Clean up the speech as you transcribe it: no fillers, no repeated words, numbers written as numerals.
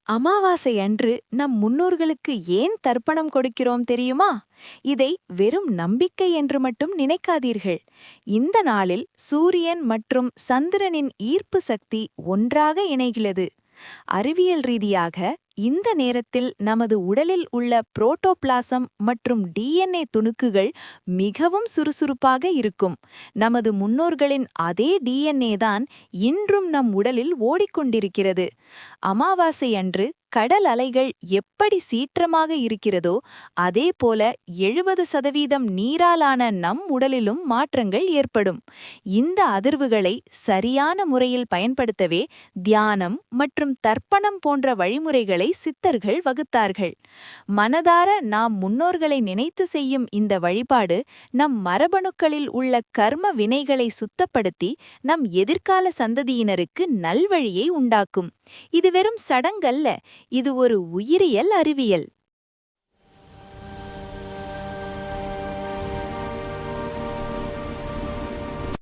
அமாவாசை அன்று நம் முன்னோர்களுக்கு ஏன் தர்ப்பணம் கொடுக்கிறோம் தெரியுமா? இதை வெறும் நம்பிக்கை என்று மட்டும் நினைக்காதீர்கள். இந்த நாளில் சூரியன் மற்றும் சந்திரனின் ஈர்ப்பு சக்தி ஒன்றாக இணைகிறது. அறிவியல் ரீதியாக இந்த நேரத்தில் நமது உடலில் உள்ள புரோட்டோபிளாசம் மற்றும் டிஎன்ஏ துணுக்குகள் மிகவும் சுறுசுறுப்பாக இருக்கும். நமது முன்னோர்களின் அதே டிஎன்ஏ தான் இன்றும் நம் உடலில் ஓடிக்கொண்டிருக்கிறது. அமாவாசை அன்று கடல் அலைகள் எப்படி சீற்றமாக இருக்கிறதோ அதேபோல 70% நீராலான நம் உடலிலும் மாற்றங்கள் ஏற்படும். இந்த அதிர்வுகளை சரியான முறையில் பயன்படுத்தவே தியானம் மற்றும் தர்ப்பணம் போன்ற வழிமுறைகளை சித்தர்கள் வகுத்தார்கள். மனதார நாம் முன்னோர்களை நினைத்து செய்யும் இந்த வழிபாடு நம் மரபணுக்களில் உள்ள கர்ம வினைகளை சுத்தப்படுத்தி நம் எதிர்கால சந்ததியினருக்கு நல்வழியை உண்டாக்கும். இது வெறும் சடங்கல்ல, இது ஒரு உயிரியல் அறிவியல்.